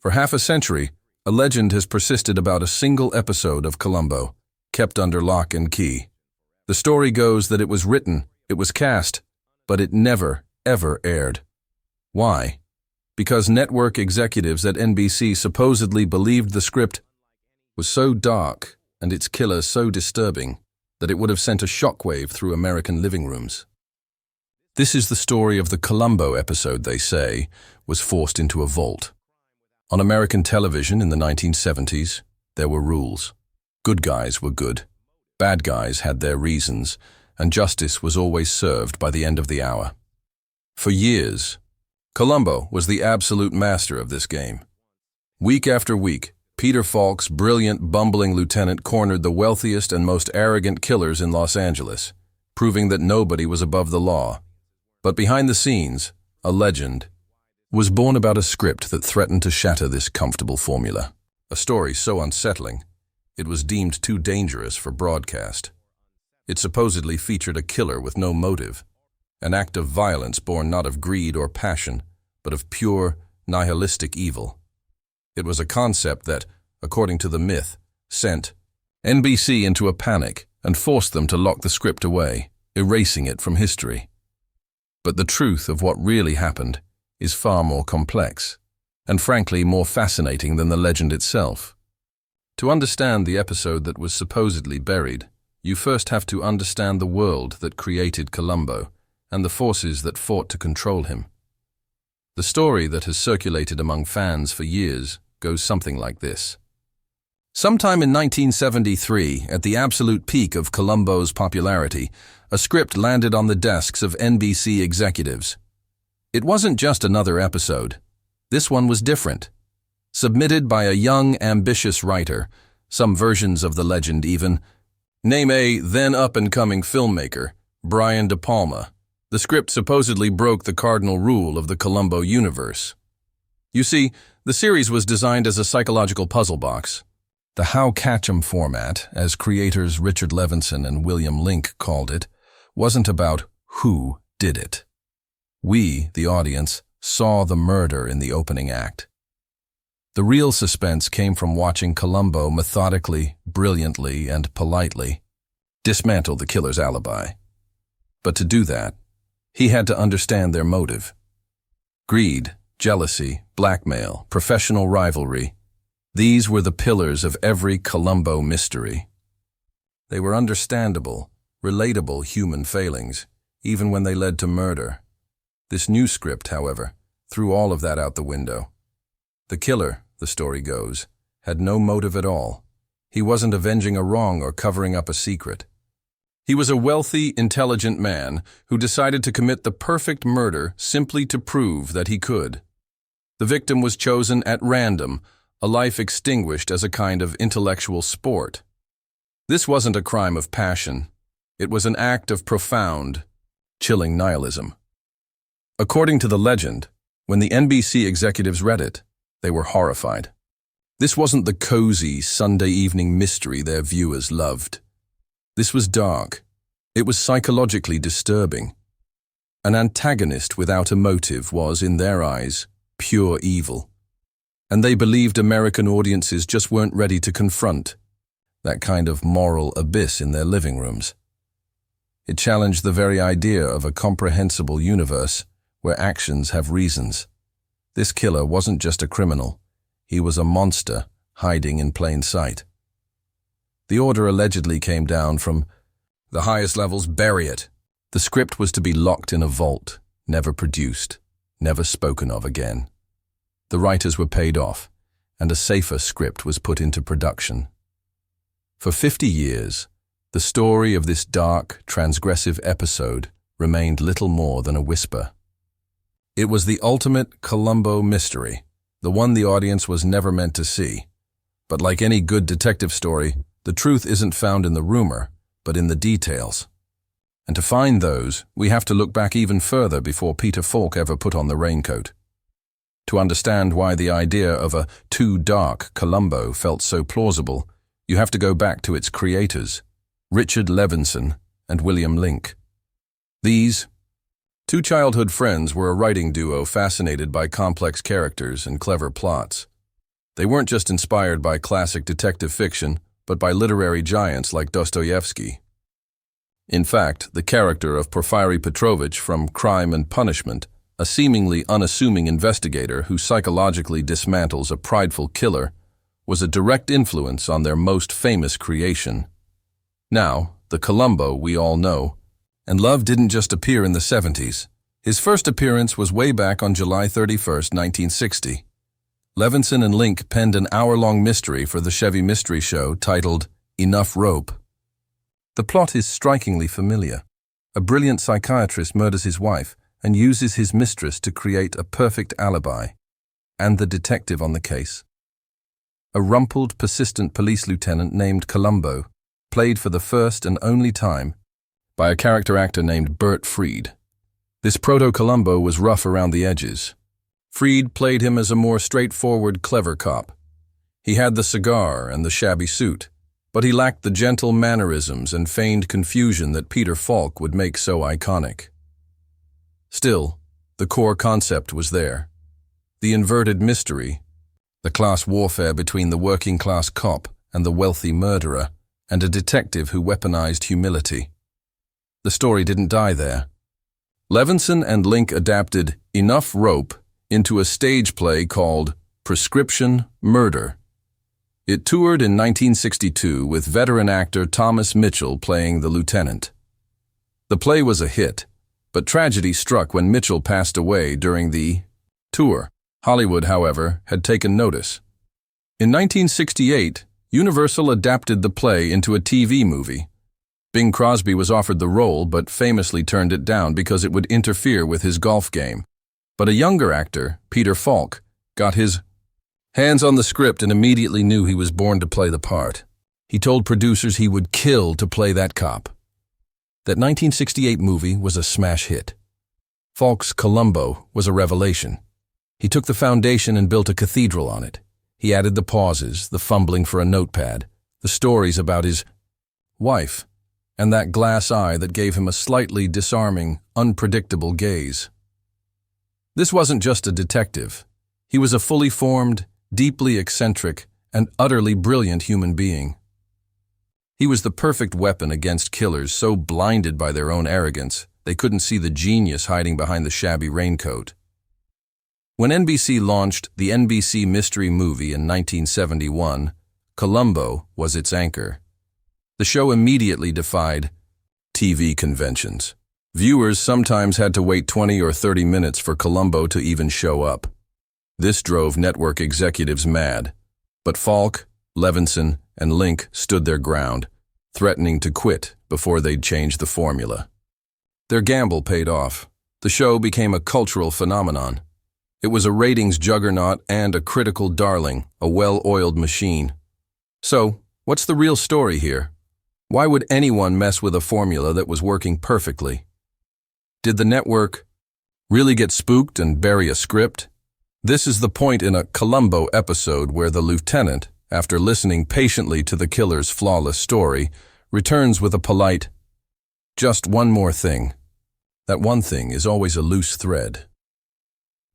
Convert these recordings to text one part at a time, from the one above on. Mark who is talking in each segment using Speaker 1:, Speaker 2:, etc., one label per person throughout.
Speaker 1: For half a century, a legend has persisted about a single episode of Columbo, kept under lock and key. The story goes that it was written, it was cast, but it never, ever aired. Why? Because network executives at NBC supposedly believed the script was so dark and its killer so disturbing that it would have sent a shockwave through American living rooms. This is the story of the Columbo episode they say was forced into a vault. On American television in the 1970s, there were rules. Good guys were good, bad guys had their reasons, and justice was always served by the end of the hour. For years, Columbo was the absolute master of this game. Week after week, Peter Falk's brilliant, bumbling lieutenant cornered the wealthiest and most arrogant killers in Los Angeles, proving that nobody was above the law. But behind the scenes, a legend was born about a script that threatened to shatter this comfortable formula. A story so unsettling, it was deemed too dangerous for broadcast. It supposedly featured a killer with no motive, an act of violence born not of greed or passion, but of pure, nihilistic evil. It was a concept that, according to the myth, sent NBC into a panic and forced them to lock the script away, erasing it from history. But the truth of what really happened is far more complex, and frankly more fascinating than the legend itself. To understand the episode that was supposedly buried, you first have to understand the world that created Columbo and the forces that fought to control him. The story that has circulated among fans for years goes something like this. Sometime in 1973, at the absolute peak of Columbo's popularity, a script landed on the desks of NBC executives. It wasn't just another episode. This one was different. Submitted by a young, ambitious writer, some versions of the legend even, name a then up-and-coming filmmaker, Brian De Palma. The script supposedly broke the cardinal rule of the Columbo universe. You see, the series was designed as a psychological puzzle box. The How Catch 'em format, as creators Richard Levinson and William Link called it, wasn't about who did it. We, the audience, saw the murder in the opening act. The real suspense came from watching Columbo methodically, brilliantly, and politely dismantle the killer's alibi. But to do that, he had to understand their motive. Greed, jealousy, blackmail, professional rivalry. These were the pillars of every Columbo mystery. They were understandable, relatable human failings, even when they led to murder. This new script, however, threw all of that out the window. The killer, the story goes, had no motive at all. He wasn't avenging a wrong or covering up a secret. He was a wealthy, intelligent man who decided to commit the perfect murder simply to prove that he could. The victim was chosen at random, a life extinguished as a kind of intellectual sport. This wasn't a crime of passion. It was an act of profound, chilling nihilism. According to the legend, when the NBC executives read it, they were horrified. This wasn't the cozy Sunday evening mystery their viewers loved. This was dark. It was psychologically disturbing. An antagonist without a motive was, in their eyes, pure evil. And they believed American audiences just weren't ready to confront that kind of moral abyss in their living rooms. It challenged the very idea of a comprehensible universe where actions have reasons. This killer wasn't just a criminal. He was a monster hiding in plain sight. The order allegedly came down from the highest levels: bury it. The script was to be locked in a vault, never produced, never spoken of again. The writers were paid off, and a safer script was put into production. For 50 years, the story of this dark, transgressive episode remained little more than a whisper. It was the ultimate Columbo mystery, the one the audience was never meant to see. But like any good detective story, the truth isn't found in the rumor, but in the details. And to find those, we have to look back even further before Peter Falk ever put on the raincoat. To understand why the idea of a too dark Columbo felt so plausible, you have to go back to its creators, Richard Levinson and William Link. These two childhood friends were a writing duo fascinated by complex characters and clever plots. They weren't just inspired by classic detective fiction, but by literary giants like Dostoevsky. In fact, the character of Porfiry Petrovich from Crime and Punishment, a seemingly unassuming investigator who psychologically dismantles a prideful killer, was a direct influence on their most famous creation. Now, the Columbo we all know, and love didn't just appear in the 70s. His first appearance was way back on July 31st, 1960. Levinson and Link penned an hour-long mystery for the Chevy Mystery Show titled Enough Rope. The plot is strikingly familiar. A brilliant psychiatrist murders his wife and uses his mistress to create a perfect alibi, and the detective on the case. A rumpled, persistent police lieutenant named Columbo, played for the first and only time by a character actor named Bert Freed. This proto-Columbo was rough around the edges. Freed played him as a more straightforward, clever cop. He had the cigar and the shabby suit, but he lacked the gentle mannerisms and feigned confusion that Peter Falk would make so iconic. Still, the core concept was there. The inverted mystery, the class warfare between the working-class cop and the wealthy murderer, and a detective who weaponized humility. The story didn't die there. Levinson and Link adapted Enough Rope into a stage play called Prescription Murder. It toured in 1962 with veteran actor Thomas Mitchell playing the lieutenant. The play was a hit, but tragedy struck when Mitchell passed away during the tour. Hollywood, however, had taken notice. In 1968, Universal adapted the play into a TV movie. Bing Crosby was offered the role but famously turned it down because it would interfere with his golf game. But a younger actor, Peter Falk, got his hands on the script and immediately knew he was born to play the part. He told producers he would kill to play that cop. That 1968 movie was a smash hit. Falk's Columbo was a revelation. He took the foundation and built a cathedral on it. He added the pauses, the fumbling for a notepad, the stories about his wife, and that glass eye that gave him a slightly disarming, unpredictable gaze. This wasn't just a detective. He was a fully formed, deeply eccentric, and utterly brilliant human being. He was the perfect weapon against killers so blinded by their own arrogance they couldn't see the genius hiding behind the shabby raincoat. When NBC launched the NBC Mystery Movie in 1971, Columbo was its anchor. The show immediately defied TV conventions. Viewers sometimes had to wait 20 or 30 minutes for Columbo to even show up. This drove network executives mad, but Falk, Levinson, and Link stood their ground, threatening to quit before they'd change the formula. Their gamble paid off. The show became a cultural phenomenon. It was a ratings juggernaut and a critical darling, a well-oiled machine. So, what's the real story here? Why would anyone mess with a formula that was working perfectly? Did the network really get spooked and bury a script? This is the point in a Columbo episode where the lieutenant, after listening patiently to the killer's flawless story, returns with a polite, "Just one more thing." That one thing is always a loose thread.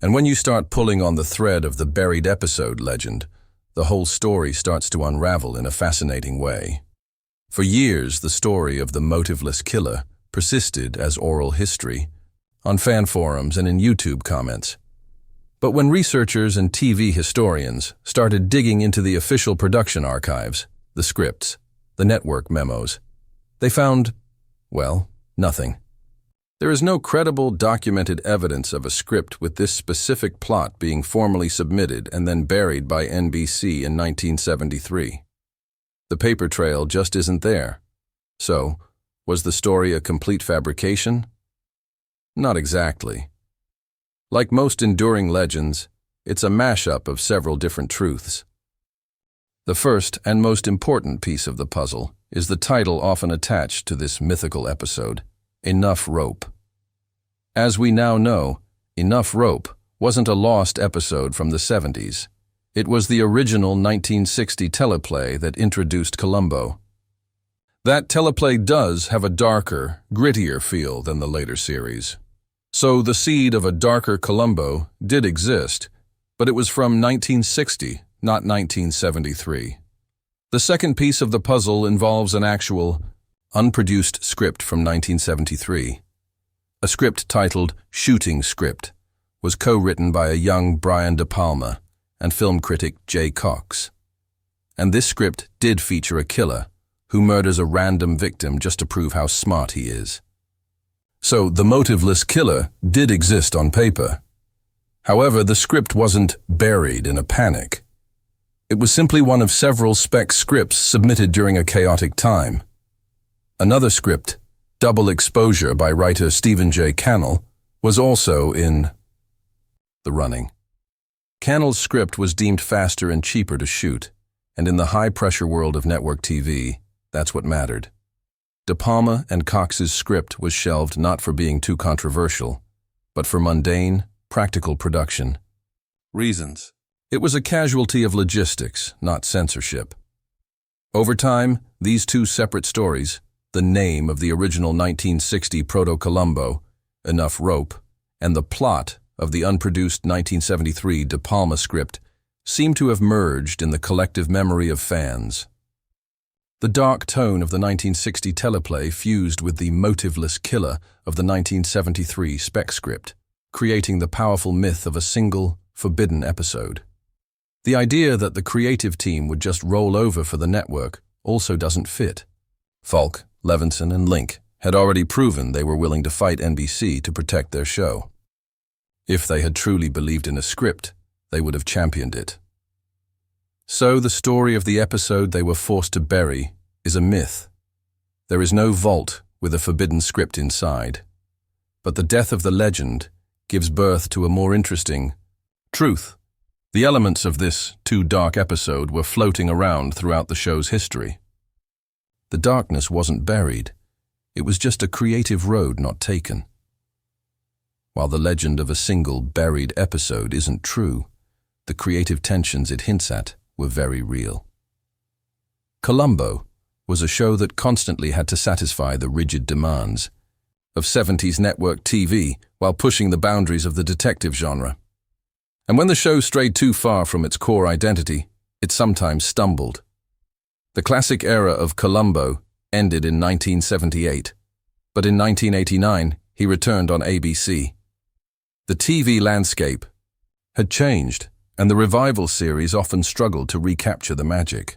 Speaker 1: And when you start pulling on the thread of the buried episode legend, the whole story starts to unravel in a fascinating way. For years, the story of the motiveless killer persisted as oral history, on fan forums and in YouTube comments. But when researchers and TV historians started digging into the official production archives, the scripts, the network memos, they found, well, nothing. There is no credible documented evidence of a script with this specific plot being formally submitted and then buried by NBC in 1973. The paper trail just isn't there. So, was the story a complete fabrication? Not exactly. Like most enduring legends, it's a mashup of several different truths. The first and most important piece of the puzzle is the title often attached to this mythical episode, Enough Rope. As we now know, Enough Rope wasn't a lost episode from the 70s. It was the original 1960 teleplay that introduced Columbo. That teleplay does have a darker, grittier feel than the later series. So the seed of a darker Columbo did exist, but it was from 1960, not 1973. The second piece of the puzzle involves an actual, unproduced script from 1973. A script titled Shooting Script was co-written by a young Brian De Palma and film critic Jay Cox. And this script did feature a killer who murders a random victim just to prove how smart he is. So the motiveless killer did exist on paper. However, the script wasn't buried in a panic. It was simply one of several spec scripts submitted during a chaotic time. Another script, Double Exposure by writer Stephen J. Cannell, was also in the running. Cannell's script was deemed faster and cheaper to shoot, and in the high-pressure world of network TV, that's what mattered. De Palma and Cox's script was shelved not for being too controversial, but for mundane, practical production. Reasons. It was a casualty of logistics, not censorship. Over time, these two separate stories, the name of the original 1960 Proto-Columbo, Enough Rope, and the plot of the unproduced 1973 De Palma script, seem to have merged in the collective memory of fans. The dark tone of the 1960 teleplay fused with the motiveless killer of the 1973 spec script, creating the powerful myth of a single, forbidden episode. The idea that the creative team would just roll over for the network also doesn't fit. Falk, Levinson, and Link had already proven they were willing to fight NBC to protect their show. If they had truly believed in a script, they would have championed it. So the story of the episode they were forced to bury is a myth. There is no vault with a forbidden script inside. But the death of the legend gives birth to a more interesting truth. The elements of this too dark episode were floating around throughout the show's history. The darkness wasn't buried. It was just a creative road not taken. While the legend of a single buried episode isn't true, the creative tensions it hints at were very real. Columbo was a show that constantly had to satisfy the rigid demands of 70s network TV while pushing the boundaries of the detective genre. And when the show strayed too far from its core identity, it sometimes stumbled. The classic era of Columbo ended in 1978, but in 1989 he returned on ABC. The TV landscape had changed, and the revival series often struggled to recapture the magic.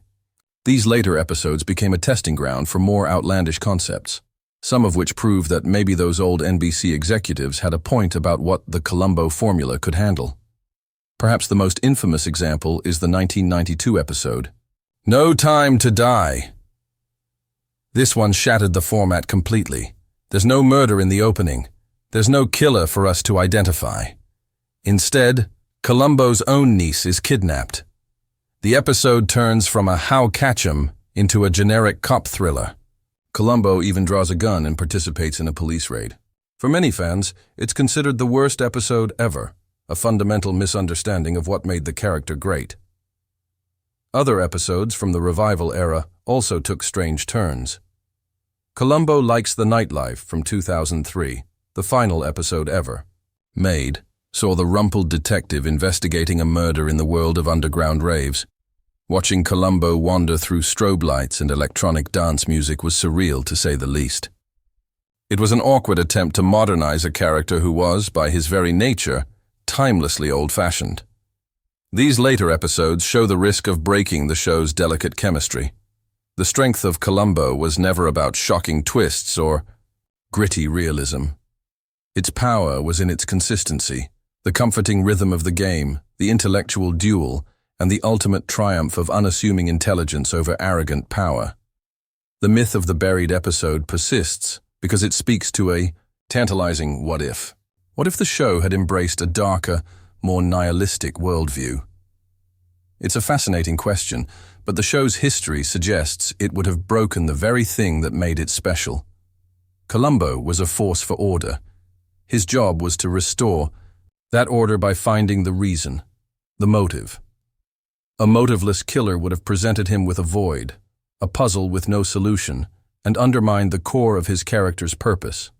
Speaker 1: These later episodes became a testing ground for more outlandish concepts, some of which prove that maybe those old NBC executives had a point about what the Columbo formula could handle. Perhaps the most infamous example is the 1992 episode, No Time to Die. This one shattered the format completely. There's no murder in the opening. There's no killer for us to identify. Instead, Columbo's own niece is kidnapped. The episode turns from a how catch 'em into a generic cop thriller. Columbo even draws a gun and participates in a police raid. For many fans, it's considered the worst episode ever, a fundamental misunderstanding of what made the character great. Other episodes from the revival era also took strange turns. Columbo Likes the Nightlife from 2003, the final episode ever, made, saw the rumpled detective investigating a murder in the world of underground raves. Watching Columbo wander through strobe lights and electronic dance music was surreal, to say the least. It was an awkward attempt to modernize a character who was, by his very nature, timelessly old-fashioned. These later episodes show the risk of breaking the show's delicate chemistry. The strength of Columbo was never about shocking twists or gritty realism. Its power was in its consistency, the comforting rhythm of the game, the intellectual duel, and the ultimate triumph of unassuming intelligence over arrogant power. The myth of the buried episode persists because it speaks to a tantalizing what if. What if the show had embraced a darker, more nihilistic worldview? It's a fascinating question, but the show's history suggests it would have broken the very thing that made it special. Columbo was a force for order. His job was to restore that order by finding the reason, the motive. A motiveless killer would have presented him with a void, a puzzle with no solution, and undermined the core of his character's purpose.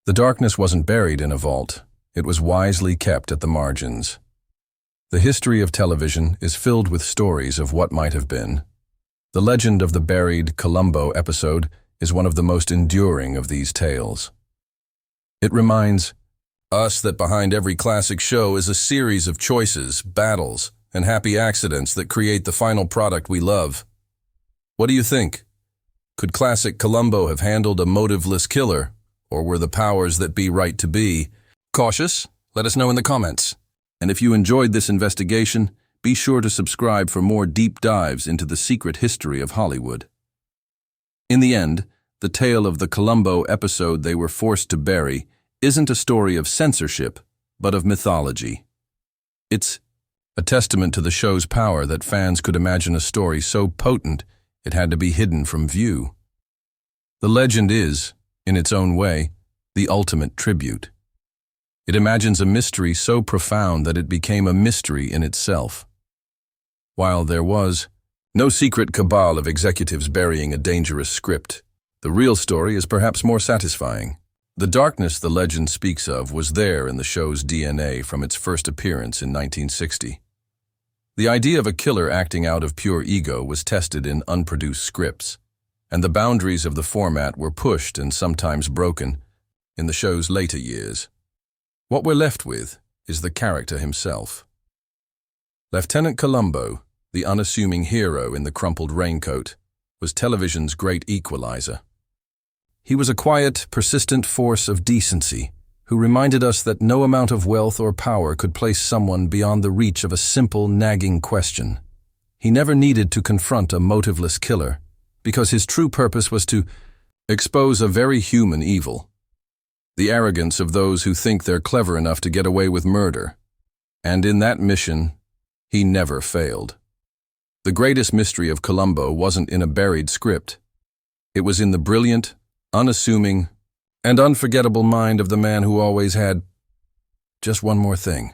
Speaker 1: The darkness wasn't buried in a vault. It was wisely kept at the margins. The history of television is filled with stories of what might have been. The legend of the buried Columbo episode is one of the most enduring of these tales. It reminds us that behind every classic show is a series of choices, battles, and happy accidents that create the final product we love. What do you think? Could classic Columbo have handled a motiveless killer, or were the powers that be right to be cautious? Let us know in the comments. And if you enjoyed this investigation, be sure to subscribe for more deep dives into the secret history of Hollywood. In the end, the tale of the Columbo episode they were forced to bury isn't a story of censorship, but of mythology. It's a testament to the show's power that fans could imagine a story so potent it had to be hidden from view. The legend is, in its own way, the ultimate tribute. It imagines a mystery so profound that it became a mystery in itself. While there was no secret cabal of executives burying a dangerous script, the real story is perhaps more satisfying. The darkness the legend speaks of was there in the show's DNA from its first appearance in 1960. The idea of a killer acting out of pure ego was tested in unproduced scripts, and the boundaries of the format were pushed and sometimes broken in the show's later years. What we're left with is the character himself. Lieutenant Columbo, the unassuming hero in the crumpled raincoat, was television's great equalizer. He was a quiet, persistent force of decency who reminded us that no amount of wealth or power could place someone beyond the reach of a simple, nagging question. He never needed to confront a motiveless killer, because his true purpose was to expose a very human evil. The arrogance of those who think they're clever enough to get away with murder. And in that mission, he never failed. The greatest mystery of Columbo wasn't in a buried script. It was in the brilliant, unassuming, and unforgettable mind of the man who always had just one more thing.